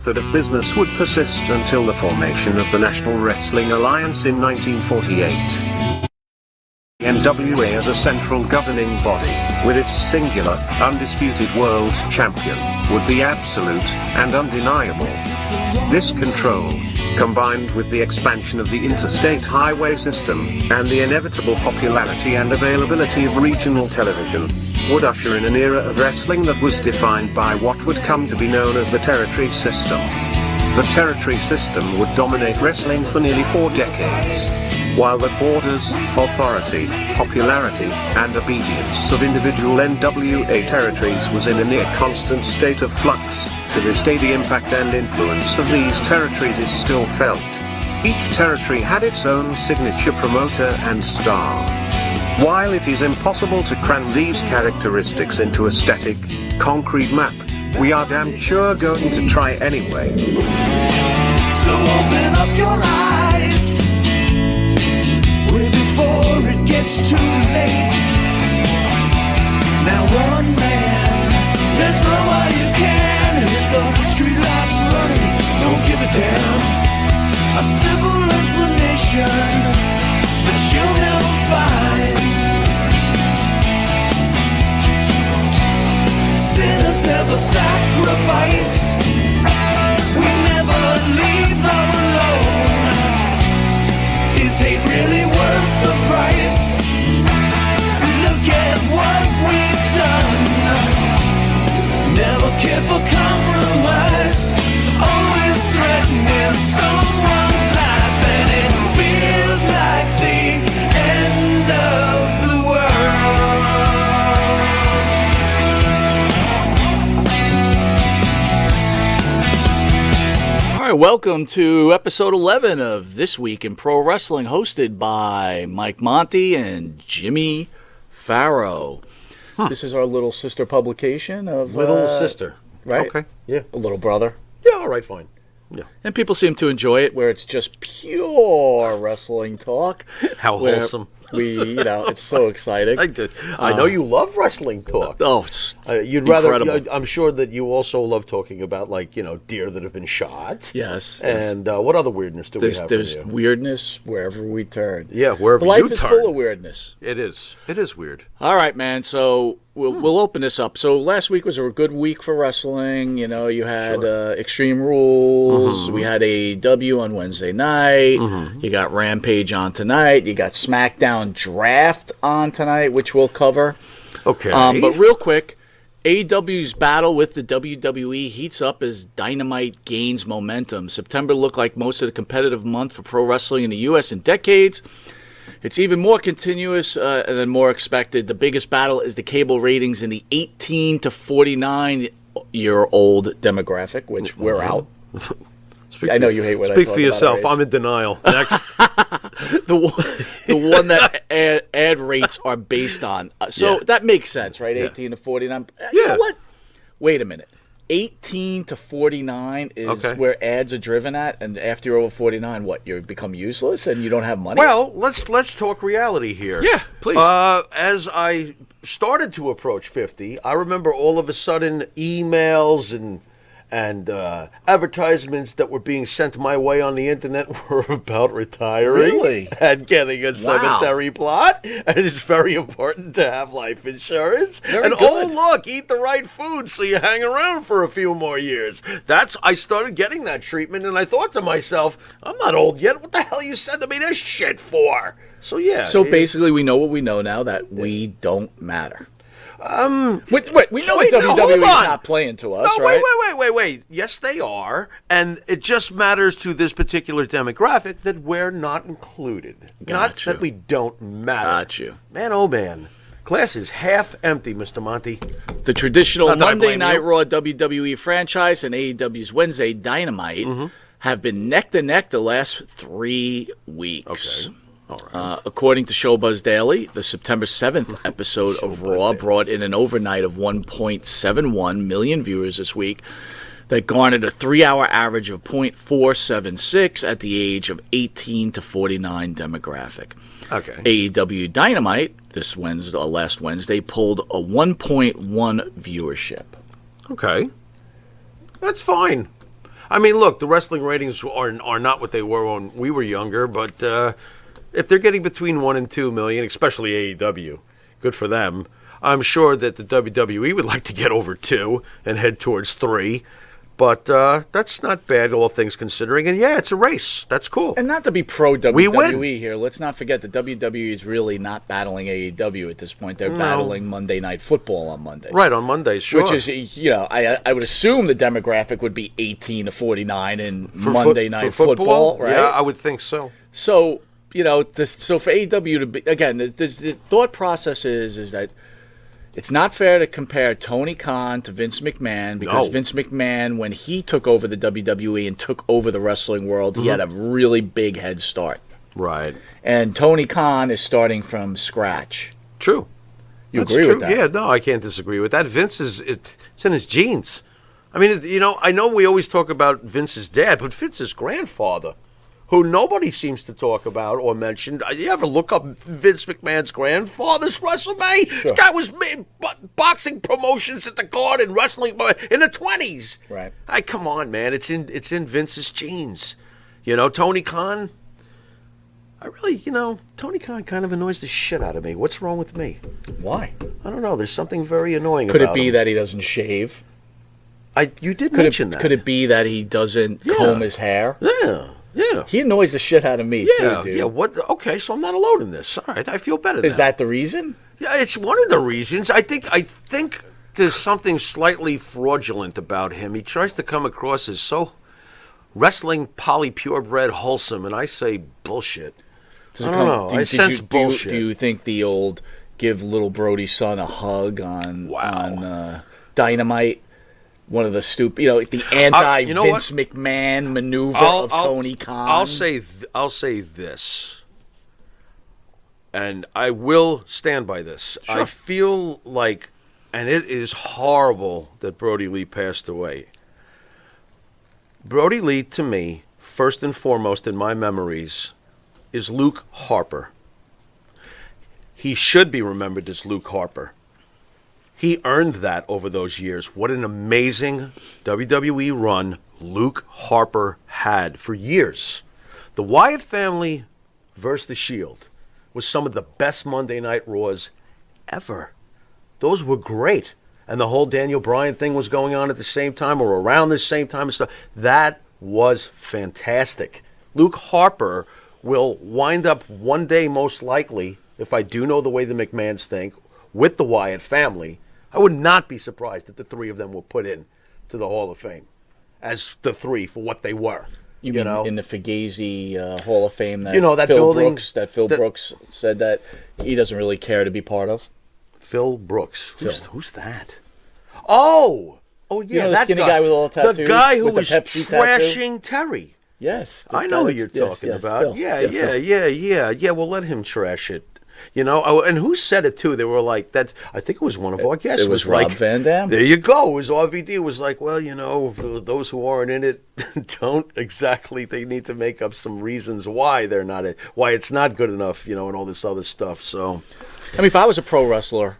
method of business would persist until the formation of the National Wrestling Alliance in 1948. The NWA as a central governing body, with its singular, undisputed world champion, would be absolute and undeniable. This control, combined with the expansion of the interstate highway system, and the inevitable popularity and availability of regional television, would usher in an era of wrestling that was defined by what would come to be known as the territory system. The territory system would dominate wrestling for nearly 4 decades. While the borders, authority, popularity, and obedience of individual NWA territories was in a near constant state of flux, to this day the impact and influence of these territories is still felt. Each territory had its own signature promoter and star. While it is impossible to cram these characteristics into a static, concrete map, we are damn sure going to try anyway. So open up your eyes way before it gets too late. Now one man, there's no way you can hit the street lights running, don't give a damn. A simple explanation that you'll never find. Sinners never sacrifice. We never leave love alone. Is hate really worth the price? Look at what we've done. Never care for compromise. Always threatening someone's life, and it feels like the end of the world. All right, welcome to episode 11 of This Week in Pro Wrestling, hosted by Mike Monty and Jimmy Farrow. This is our little sister publication of... Little sister. Right? Okay, yeah. A little brother. Yeah, all right, fine. Yeah. And people seem to enjoy it, where it's just pure wrestling talk. How where wholesome. It's so exciting. I know you love wrestling talk. Oh, it's You'd incredible. rather. I'm sure that you also love talking about, like, deer that have been shot. Yes. And what other weirdness do we have? There's for you? weirdness wherever we turn. Yeah, wherever Life you is turn. full of weirdness. It is. It is weird. All right, man. So we'll open this up. So last week was a good week for wrestling. You had Extreme Rules. Mm-hmm. We had AEW on Wednesday night. Mm-hmm. You got Rampage on tonight. You got SmackDown Draft on tonight, which we'll cover. Okay. But real quick, AEW's battle with the WWE heats up as Dynamite gains momentum. September looked like most of the competitive month for pro wrestling in the U.S. in decades. It's even more continuous than more expected. The biggest battle is the cable ratings in the 18 to 49-year-old demographic, which we're out. I know you hate when I talk Speak for yourself. I'm in denial. Next. the one that ad rates are based on. So that makes sense, right? 18 to 49. You know what? Wait a minute. 18 to 49 is where ads are driven at, and after you're over 49, what, you become useless and you don't have money? Well, let's talk reality here. Yeah, please. As I started to approach 50, I remember all of a sudden emails and advertisements that were being sent my way on the internet were about retiring. Really? And getting a cemetery plot. And it's very important to have life insurance. Very good. Oh, look, eat the right food so you hang around for a few more years. I started getting that treatment, and I thought to myself, I'm not old yet. What the hell are you sending me this shit for? So, yeah. So basically, we know what we know now, that we don't matter. We know that WWE is not playing to us, no, right? Wait. Yes, they are. And it just matters to this particular demographic that we're not included. Not that we don't matter. Got you. Man, oh man. Glass is half empty, Mr. Monty. The traditional Not that I Monday blame Night you. Raw WWE franchise and AEW's Wednesday Dynamite have been neck to neck the last 3 weeks. Okay. All right. According to Showbuzz Daily, the September 7th episode of Raw brought in an overnight of 1.71 million viewers this week. That garnered a 3-hour average of .476 at the age of 18 to 49 demographic. Okay. AEW Dynamite last Wednesday pulled a 1.1 viewership. Okay. That's fine. I mean, look, the wrestling ratings are not what they were when we were younger, but if they're getting between 1 and 2 million, especially AEW, good for them. I'm sure that the WWE would like to get over 2 and head towards 3. But that's not bad, all things considering. And yeah, it's a race. That's cool. And not to be pro We win. WWE here, let's not forget that WWE is really not battling AEW at this point. They're battling Monday Night Football on Monday. Right, on Mondays, sure. Which is, I would assume the demographic would be 18 to 49 in Monday Night for Football, right? Yeah, I would think so. So, so for AEW to be, again, the thought process is that it's not fair to compare Tony Khan to Vince McMahon because Vince McMahon, when he took over the WWE and took over the wrestling world, he had a really big head start. Right. And Tony Khan is starting from scratch. True. You That's agree true. with that? Yeah, no, I can't disagree with that. Vince it's in his genes. I mean, I know we always talk about Vince's dad, but Vince's grandfather, who nobody seems to talk about or mention. You ever look up Vince McMahon's grandfather's resume? Sure. This guy was boxing promotions at the Garden, wrestling in the 20s. Right. Come on, man. It's in Vince's genes. Tony Khan. Tony Khan kind of annoys the shit out of me. What's wrong with me? Why? I don't know. There's something very annoying Could about it be him. that he doesn't shave? You did mention that. Could it be that he doesn't comb his hair? Yeah. Yeah. He annoys the shit out of me, too, dude. Yeah, what? Okay, so I'm not alone in this. All right, I feel better now. Is that the reason? Yeah, it's one of the reasons. I think there's something slightly fraudulent about him. He tries to come across as so wrestling, poly, purebred, wholesome, and I say bullshit. I don't know. I sense bullshit. Do you think the old give little Brody's son a hug on Dynamite? One of the stupid, the anti-Vince McMahon maneuver of Tony Khan. I'll say this, and I will stand by this. Sure. I feel like, and it is horrible that Brody Lee passed away. Brody Lee, to me, first and foremost in my memories, is Luke Harper. He should be remembered as Luke Harper. He earned that over those years. What an amazing WWE run Luke Harper had for years. The Wyatt Family versus The Shield was some of the best Monday Night Raws ever. Those were great. And the whole Daniel Bryan thing was going on at the same time or around the same time and stuff. That was fantastic. Luke Harper will wind up one day, most likely, if I do know the way the McMahons think, with the Wyatt family. I would not be surprised if the three of them were put in to the Hall of Fame as the three for what they were. You mean in the Fugazi Hall of Fame that, that Phil building, Brooks said that he doesn't really care to be part of? Phil Brooks. Who's that? Oh, yeah, the that skinny guy with all the tattoos? The guy who with was the Pepsi trashing Terry. Yes. I know who you're talking about. Phil. Yeah. Well, let him trash it. And who said it too? They were like that. I think it was one of our guests. It was Rob Van Dam. There you go. It was RVD. It was like, well, those who aren't in it don't exactly. They need to make up some reasons why they're not it, why it's not good enough, and all this other stuff. So, I mean, if I was a pro wrestler,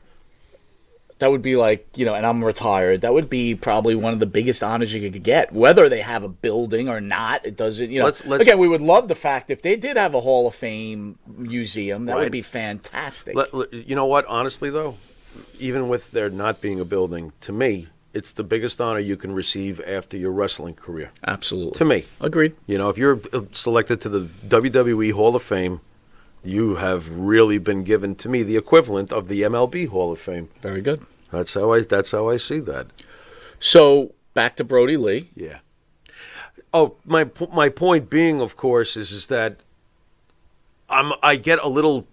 that would be like, and I'm retired, that would be probably one of the biggest honors you could get. Whether they have a building or not, it doesn't, Again, we would love the fact if they did have a Hall of Fame museum, that would be fantastic. You know what? Honestly, though, even with there not being a building, to me, it's the biggest honor you can receive after your wrestling career. Absolutely. To me. Agreed. If you're selected to the WWE Hall of Fame, you have really been given, to me, the equivalent of the MLB Hall of Fame. Very good. That's how I see that. So back to Brody Lee. Yeah. Oh, my point being, of course, is that I get a little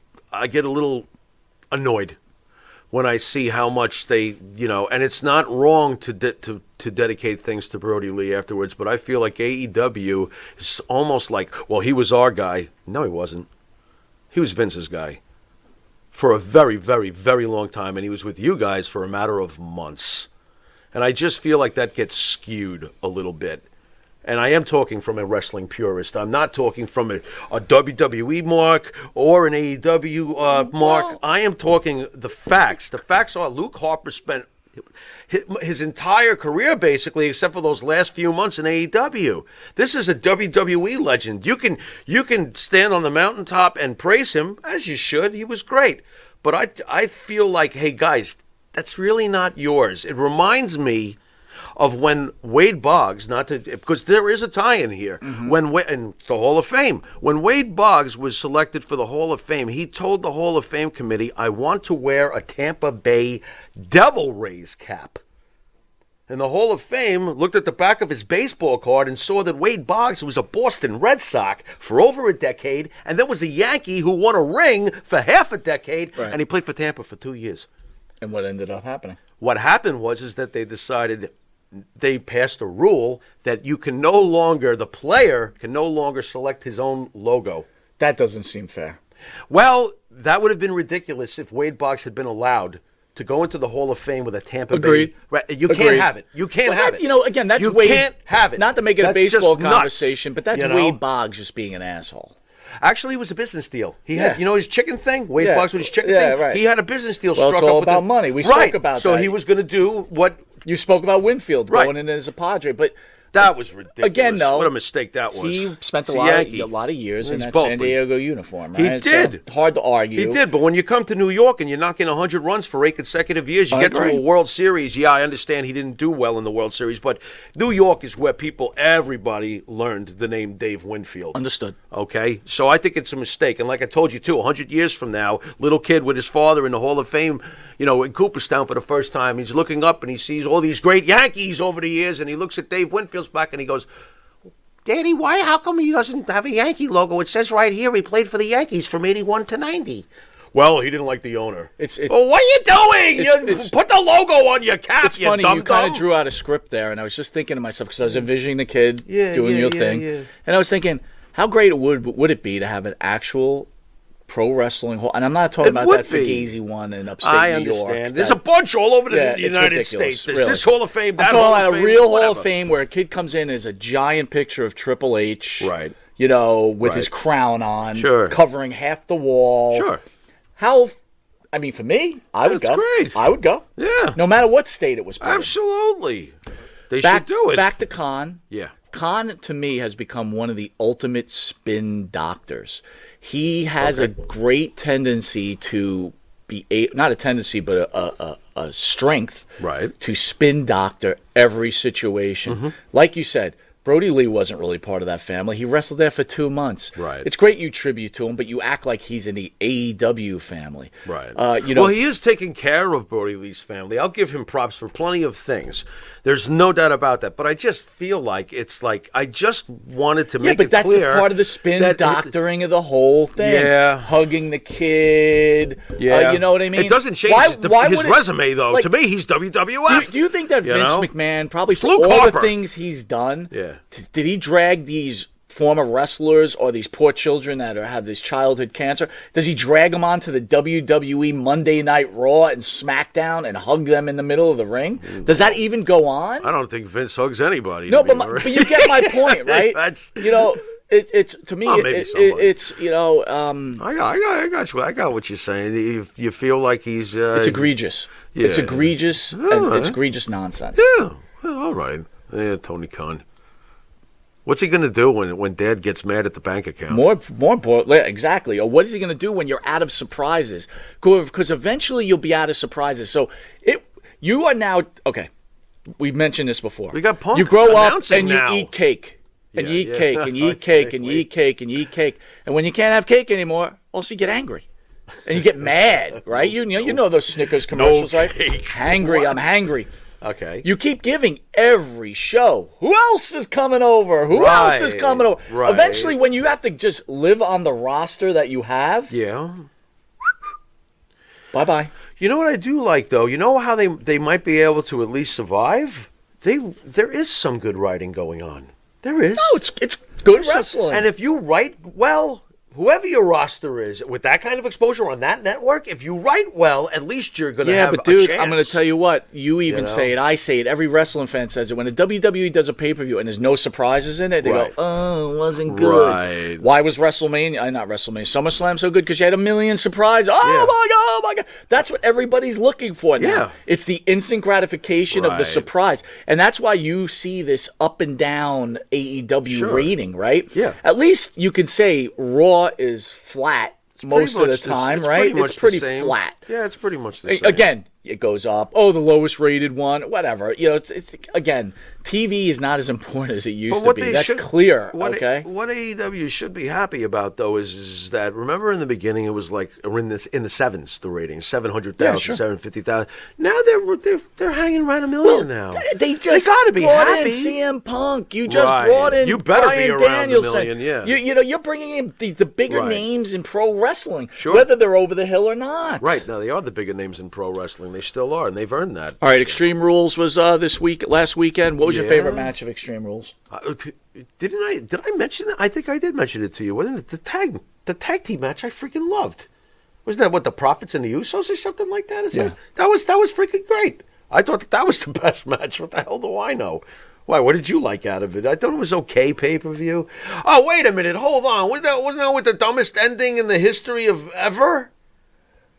annoyed when I see how much they, and it's not wrong to dedicate things to Brody Lee afterwards, but I feel like AEW is almost like, well, he was our guy. No, he wasn't. He was Vince's guy for a very, very, very long time, and he was with you guys for a matter of months. And I just feel like that gets skewed a little bit. And I am talking from a wrestling purist. I'm not talking from a WWE mark or an AEW mark. I am talking the facts. The facts are Luke Harper spent his entire career, basically, except for those last few months in AEW. This is a WWE legend. You can stand on the mountaintop and praise him, as you should. He was great. But I feel like, hey, guys, that's really not yours. It reminds me of when Wade Boggs, because there is a tie-in here, and the Hall of Fame. When Wade Boggs was selected for the Hall of Fame, he told the Hall of Fame committee, I want to wear a Tampa Bay Devil Rays cap. And the Hall of Fame looked at the back of his baseball card and saw that Wade Boggs was a Boston Red Sox for over a decade, and there was a Yankee who won a ring for half a decade, and he played for Tampa for 2 years. And what ended up happening? What happened was that they decided, they passed a rule that the player can no longer select his own logo. That doesn't seem fair. Well, that would have been ridiculous if Wade Boggs had been allowed to go into the Hall of Fame with a Tampa Bay. Right, you can't have it. You can't have it. You know, again, that's you Wade. You can't have it. Not to make it a baseball conversation, but that's you know? Wade Boggs just being an asshole. Actually, it was a business deal. He had, his chicken thing. Wade Boggs with his chicken thing. Right. He had a business deal struck up. Well, it's all about money. We spoke about that. So he was going to do what you spoke about. Winfield going in as a Padre, but that was ridiculous. Again, though, what a mistake that was. He spent a lot of years in that San Diego uniform. Right? He did. So, hard to argue. He did, but when you come to New York and you're knocking 100 runs for 8 consecutive years, you get to a World Series. Yeah, I understand he didn't do well in the World Series, but New York is where everybody learned the name Dave Winfield. Understood. Okay, so I think it's a mistake. And like I told you, too, 100 years from now, little kid with his father in the Hall of Fame, in Cooperstown for the first time, he's looking up and he sees all these great Yankees over the years, and he looks at Dave Winfield's back and he goes, Daddy, how come he doesn't have a Yankee logo? It says right here he played for the Yankees from 81 to 90. Well, he didn't like the owner. Well, what are you doing? Put the logo on your cap, It's funny, you kind of drew out a script there, and I was just thinking to myself, because I was envisioning the kid doing your thing, and I was thinking, how great would it be to have an actual pro wrestling hall? And I'm not talking about that Fugazi one in upstate New York. I understand. There's a bunch all over the United States. There's this Hall of Fame, that Hall of Fame. I'm talking about a real Hall of Fame where a kid comes in as a giant picture of Triple H. Right. With his crown on. Sure. Covering half the wall. Sure. For me, I would go. That's great. I would go. Yeah. No matter what state it was put in. Absolutely. They should do it. Back to Khan. Yeah. Khan, to me, has become one of the ultimate spin doctors. He has a great tendency to be not a tendency, but a strength, to spin doctor every situation. Like you said, Brody Lee wasn't really part of that family. He wrestled there for 2 months. Right. It's great you tribute to him, but you act like he's in the AEW family. Right. Well, he is taking care of Brody Lee's family. I'll give him props for plenty of things. There's no doubt about that. But I just feel like I just wanted to make it clear. Yeah, but that's a part of the spin doctoring of the whole thing. Yeah. Hugging the kid. Yeah. You know what I mean? It doesn't change his resume, though. To me, he's WWF. Do you think that Vince McMahon, probably for Luke all Harper. the things he's done, did he drag these former wrestlers or these poor children that have this childhood cancer? Does he drag them onto the WWE Monday Night Raw and SmackDown and hug them in the middle of the ring? Does that even go on? I don't think Vince hugs anybody. No, but you get my point, right? It's to me. It's I got you. I got what you're saying. You feel like he's. It's egregious. Yeah. It's egregious, and it's egregious nonsense. Yeah. Well, all right. Yeah, Tony Khan. What's he going to do when Dad gets mad at the bank account? More importantly, exactly. Or what is he going to do when you're out of surprises? Because eventually you'll be out of surprises. So you are now okay. We've mentioned this before. We got Punk. You grow up and now. you eat cake, and you eat cake, and you eat cake, and you eat cake, and you eat cake, and when you can't have cake anymore, also you get angry. And you get mad, right? You know those Snickers commercials, right? Hangry, I'm hangry. Okay. You keep giving every show. Who else is coming over? Who else is coming over? Right. Eventually, when you have to just live on the roster that you have, bye-bye. You know what I do like, though? You know how they might be able to at least survive? There is some good writing going on. There is. No, it's good wrestling. And if you write well, whoever your roster is, with that kind of exposure on that network, if you write well, at least you're going to have but dude, a chance. I'm going to tell you what. You even say it. I say it. Every wrestling fan says it. When the WWE does a pay-per-view and there's no surprises in it, they go, oh, it wasn't good. Right. Why was WrestleMania, not WrestleMania, SummerSlam so good? Because you had a million surprises. Oh, my God. That's what everybody's looking for now. Yeah. It's the instant gratification of the surprise. And that's why you see this up and down AEW rating, right? Yeah. At least you can say Raw is flat most of the time, right? It's pretty flat. Yeah, it's pretty much the same. Again, it goes up. Oh, the lowest rated one, whatever. You know, again, TV is not as important as it used to be. That's clear, okay? What AEW should be happy about, though, is that, remember in the beginning it was like in the sevens, the ratings, 700,000, 750,000. Now they're hanging around a million now. They just gotta be brought happy. in CM Punk. You just brought in You better Bryan be around Danielson. a million, yeah. You know, you're bringing in the bigger names in pro wrestling, Sure. whether they're over the hill or not. Right, now they are the bigger names in pro wrestling. They still are, and they've earned that. All right, Extreme Rules was last weekend. What was your favorite match of Extreme Rules? Did I mention that? I think I did mention it to you. Wasn't it the tag team match? I freaking loved. Wasn't that what the Profits and the Usos or something like that? That was freaking great. I thought that was the best match. What the hell do I know? Why? What did you like out of it? I thought it was okay pay-per-view. Oh, wait a minute. Hold on. Wasn't that with the dumbest ending in the history of ever?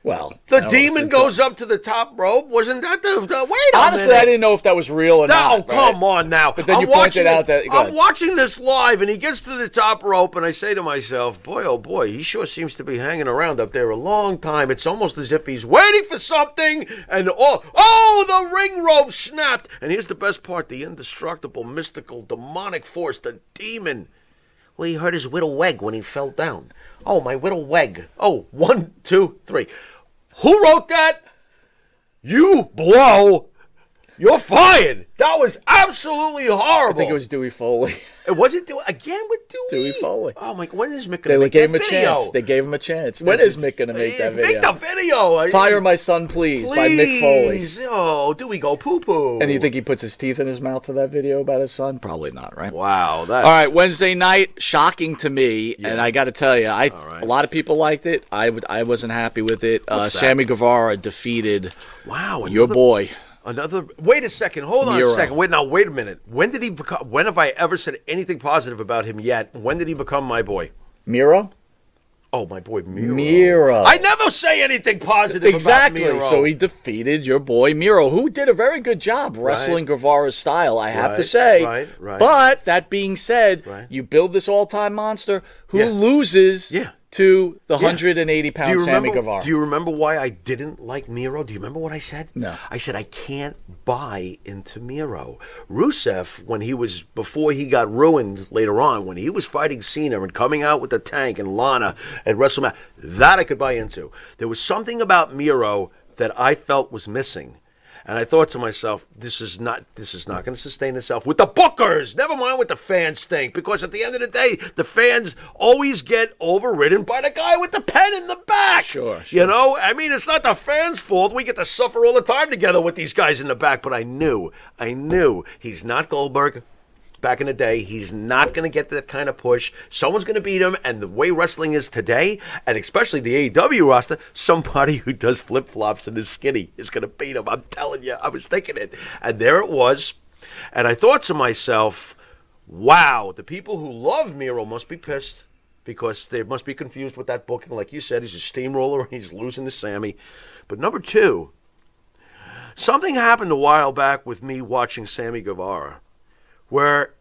Well, the demon goes up to the top rope. Wasn't that the wait a minute? Honestly, I didn't know if that was real or not. Oh, come on now. But then you pointed out that... I'm watching this live, and he gets to the top rope, and I say to myself, boy, oh boy, he sure seems to be hanging around up there a long time. It's almost as if he's waiting for something, and the ring rope snapped. And here's the best part, the indestructible, mystical, demonic force, the demon. Well, he hurt his little leg when he fell down. Oh, my little leg. Oh, 1, 2, 3. Who wrote that? You blow. You're fired. That was absolutely horrible. I think it was Dewey Foley. Was it again with Dewey? Dewey Foley. Oh my! When is Mick going to make that video? Chance. They gave him a chance. When is Mick going to make that video? Make the video. Fire My Son, Please by Mick Foley. Oh, Dewey go poo poo. And you think he puts his teeth in his mouth for that video about his son? Probably not, right? Wow. All right, Wednesday night, shocking to me, and I got to tell you, a lot of people liked it. I wasn't happy with it. Sammy Guevara defeated your boy. Wait a second. Hold on a second. Wait a minute. When have I ever said anything positive about him yet? When did he become my boy? Miro? Oh, my boy Miro. I never say anything positive about Miro. So he defeated your boy Miro, who did a very good job wrestling Guevara's style, I have to say. Right. But that being said, you build this all-time monster who loses to the 180-pound Sammy Guevara. Do you remember why I didn't like Miro? Do you remember what I said? No. I said I can't buy into Miro. Rusev, before he got ruined later on, when he was fighting Cena and coming out with the Tank and Lana at WrestleMania, that I could buy into. There was something about Miro that I felt was missing. And I thought to myself, this is not going to sustain itself with the bookers. Never mind what the fans think, because at the end of the day, the fans always get overridden by the guy with the pen in the back. Sure. You know, I mean, it's not the fans' fault. We get to suffer all the time together with these guys in the back. But I knew he's not Goldberg. Back in the day, he's not going to get that kind of push. Someone's going to beat him, and the way wrestling is today, and especially the AEW roster, somebody who does flip-flops and is skinny is going to beat him. I'm telling you, I was thinking it. And there it was. And I thought to myself, wow, the people who love Miro must be pissed, because they must be confused with that booking. Like you said, he's a steamroller, and he's losing to Sammy. But number two, something happened a while back with me watching Sammy Guevara, where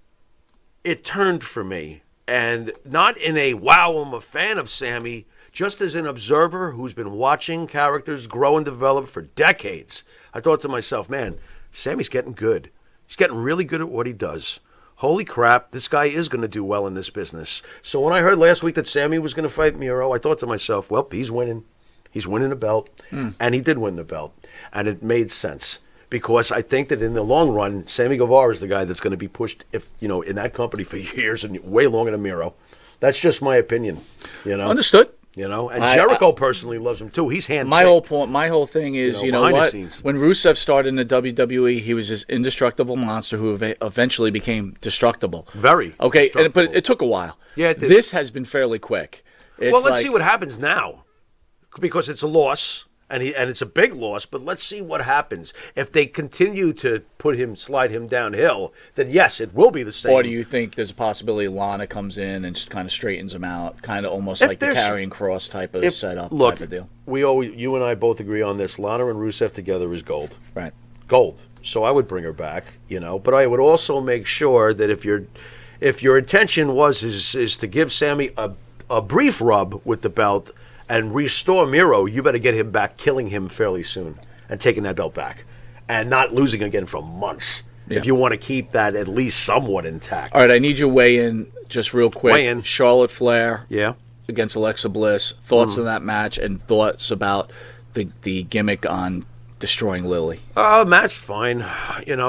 it turned for me, and not in a wow, I'm a fan of Sammy, just as an observer who's been watching characters grow and develop for decades. I thought to myself, man, Sammy's getting good. He's getting really good at what he does. Holy crap, this guy is going to do well in this business. So when I heard last week that Sammy was going to fight Miro, I thought to myself, well, he's winning. He's winning a belt, and he did win the belt, and it made sense. Because I think that in the long run, Sammy Guevara is the guy that's going to be pushed, in that company for years and way longer than Miro. That's just my opinion. Understood. And Jericho personally loves him too. He's handpicked. My whole thing is, you know what? When Rusev started in the WWE, he was this indestructible monster who eventually became destructible. Very. Okay, but it took a while. Yeah, it did. This has been fairly quick. It's Well, let's like- see what happens now, because it's a loss, and it's a big loss. But let's see what happens if they continue to slide him downhill. Then yes, it will be the same. Or do you think there's a possibility Lana comes in and kind of straightens him out, kind of almost like the there's- carrying cross type of setup Look, type of deal? you and I both agree on this. Lana and Rusev together is gold. Right. Gold. So I would bring her back, but I would also make sure that if your intention is to give Sammy a brief rub with the belt and restore Miro, you better get him back, killing him fairly soon and taking that belt back and not losing again for months. Yeah. If you want to keep that at least somewhat intact. All right, I need your weigh in just real quick. Weigh in. Charlotte Flair Yeah. against Alexa Bliss. Thoughts on that match and thoughts about the gimmick on destroying Lily. Match fine.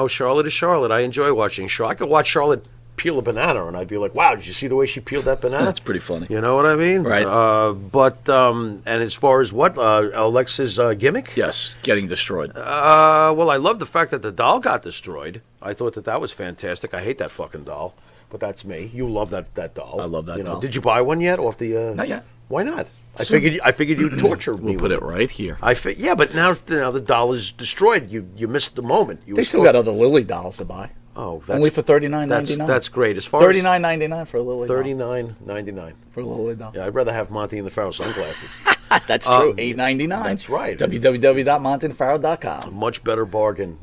Charlotte is Charlotte. I enjoy watching Charlotte. I could watch Charlotte peel a banana, and I'd be like, "Wow, did you see the way she peeled that banana?" That's pretty funny. You know what I mean? Right. And as far as what Alexa's gimmick? Yes, getting destroyed. Well, I love the fact that the doll got destroyed. I thought that was fantastic. I hate that fucking doll, but that's me. You love that doll. I love that doll. Did you buy one yet off the? Not yet. Why not? I figured you'd torture me. We'll put with it right here. Yeah, but now the doll is destroyed. You missed the moment. They still got other Lily dolls to buy. Oh, that's Only for $39.99. That's great. As far $39.99 for a Lily doll. $39.99. For a Lily doll. Yeah, I'd rather have Monty and the Pharaoh sunglasses. That's true. $8.99. That's right. www.montyandpharaoh.com. Much better bargain.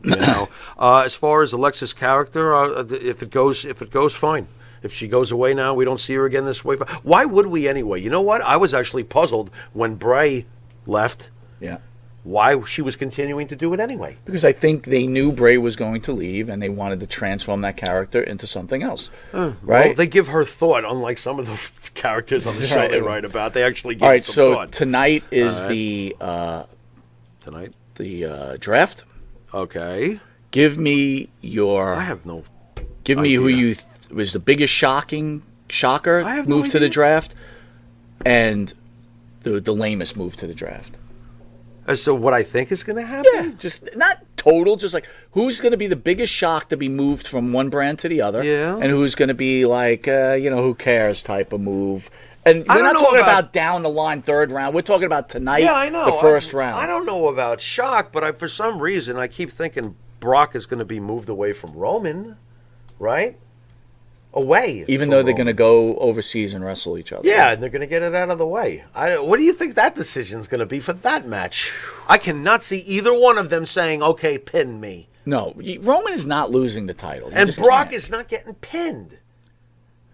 As far as Alexa's character, if it goes, fine. If she goes away now, we don't see her again this way. Why would we anyway? You know what? I was actually puzzled when Bray left. Yeah. Why she was continuing to do it anyway. Because I think they knew Bray was going to leave, and they wanted to transform that character into something else. Right? Well, they give her thought, unlike some of the characters on the show they write about. They actually give All right, some so thought. tonight is Tonight? the draft. Okay. Give me your... I have no Give me who idea. was the biggest shocker I have no move to the idea. draft, and the lamest move to the draft. As to what I think is going to happen? Yeah, just not total, just like who's going to be the biggest shock to be moved from one brand to the other, Yeah. and who's going to be like, who cares type of move. And I we're don't not know talking about- about down the line third round. We're talking about tonight, Yeah, I know. the first round. I don't know about shock, but for some reason I keep thinking Brock is going to be moved away from Roman, right? Away. Even from though they're Roman. going to go overseas and wrestle each other. Yeah, and they're going to get it out of the way. What do you think that decision's going to be for that match? I cannot see either one of them saying, "Okay, pin me." No, Roman is not losing the title. He And just Brock can't. is not getting pinned.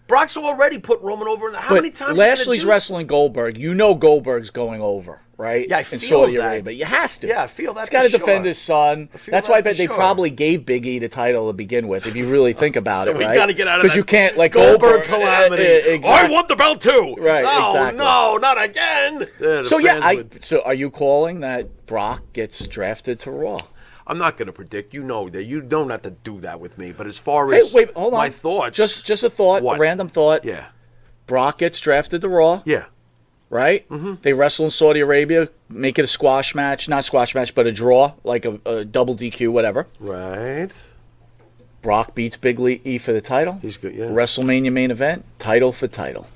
Brock's already put Roman over. How But many times? are you gonna Lashley's do- wrestling Goldberg. You know Goldberg's going over, right? Yeah, I in feel Saudi that. Arabia. You has to. Yeah, I feel that He's got to for defend sure. his son. feel That's that why I for bet they sure. probably gave Big E the title to begin with, if you really think about it, We right? gotta get out of Because that you can't like Goldberg calamity. I want the belt too. Right, Oh exactly. no, not again. The So yeah, fans would- so are you calling that Brock gets drafted to Raw? I'm not going to predict. You know that. You don't have to do that with me. But as far Hey, as wait, hold on. my thoughts, Just a thought, What? a random thought. yeah, Brock gets drafted to Raw. yeah. Right? Mm-hmm. They wrestle in Saudi Arabia, make it a squash match, not squash match, but a draw, like a double DQ, whatever. Right. Brock beats Big E for the title. He's good. Yeah. WrestleMania main event, title for title.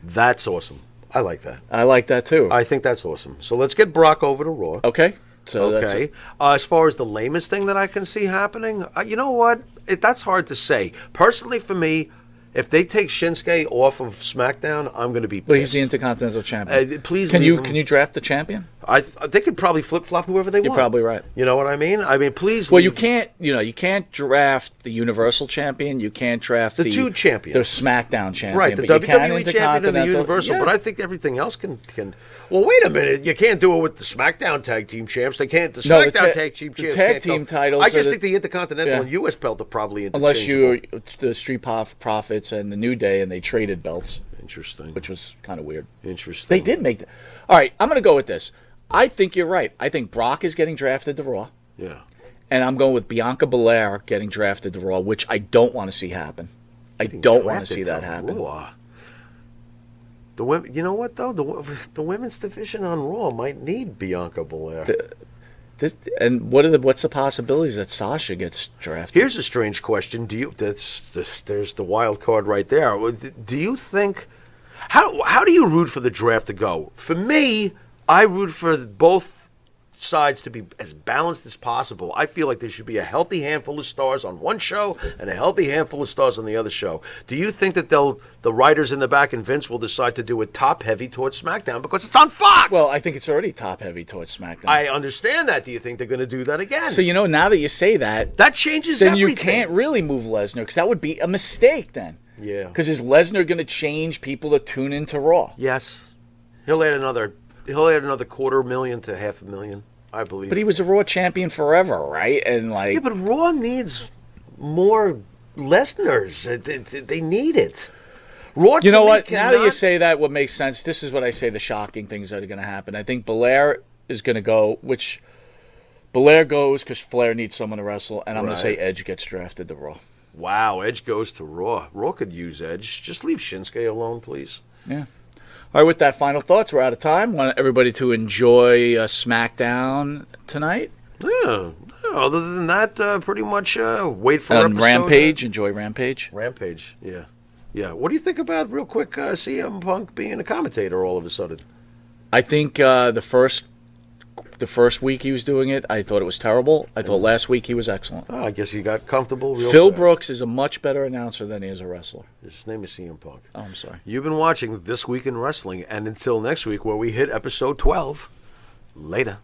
That's awesome. I like that. I like that too. I think that's awesome. So let's get Brock over to Raw. Okay. So that's Okay. As far as the lamest thing that I can see happening, you know what? That's hard to say. Personally, for me, if they take Shinsuke off of SmackDown, I'm going to be pissed. Well, he's the Intercontinental Champion. Please can leave you him. can you draft the champion? They could probably flip flop whoever they You're want. probably right. You know what I mean? Please. Well, leave- you can't draft the Universal Champion. You can't draft The two champions. the SmackDown Champion. Right, the but you can WWE champion and the Intercontinental- Universal, Yeah. but I think everything else can. Well, wait a minute. You can't do it with the SmackDown Tag Team Champs. They can't. The No, the SmackDown ta- Tag Team the Champs. tag can't team go. titles I are just the- think the Intercontinental Yeah. and U.S. belt are probably Unless interchangeable. you're the Street Profits and the New Day, and they traded belts, Interesting. which was kind of weird. Interesting. They did make. All right, I'm going to go with this. I think you're right. I think Brock is getting drafted to Raw, Yeah. and I'm going with Bianca Belair getting drafted to Raw, which I don't want to see happen. I don't want to see that happen. Raw. The women, you know what though? The women's division on Raw might need Bianca Belair. And what's the possibilities that Sasha gets drafted? Here's a strange question. There's the wild card right there. Do you think? How do you root for the draft to go? For me, I root for both sides to be as balanced as possible. I feel like there should be a healthy handful of stars on one show and a healthy handful of stars on the other show. Do you think that the writers in the back and Vince will decide to do it top heavy towards SmackDown because it's on Fox? Well, I think it's already top heavy towards SmackDown. I understand that. Do you think they're going to do that again? So, now that you say that, that changes then everything. you can't really move Lesnar because that would be a mistake then. Yeah. Because is Lesnar going to change people to tune into Raw? Yes. He'll add another $250,000 to $500,000, I believe. But he was a Raw champion forever, right? And yeah, but Raw needs more Lesnars. They need it. Raw. You know what? Now that you say that, what makes sense? This is what I say. The shocking things that are going to happen. I think Belair is going to go, which Belair goes because Flair needs someone to wrestle, and I'm going to say Edge gets drafted to Raw. Wow, Edge goes to Raw. Raw could use Edge. Just leave Shinsuke alone, please. Yeah. All right, with that, final thoughts. We're out of time. Want everybody to enjoy SmackDown tonight. Yeah. Other than that, pretty much wait for And episode. Rampage. Enjoy Rampage. Rampage, yeah. Yeah. What do you think about, real quick, CM Punk being a commentator all of a sudden? I think the first week he was doing it, I thought it was terrible. I thought last week he was excellent. Oh, I guess he got comfortable real Phil fast. Brooks is a much better announcer than he is a wrestler. His name is CM Punk. Oh, I'm sorry. You've been watching This Week in Wrestling, and until next week where we hit episode 12, later.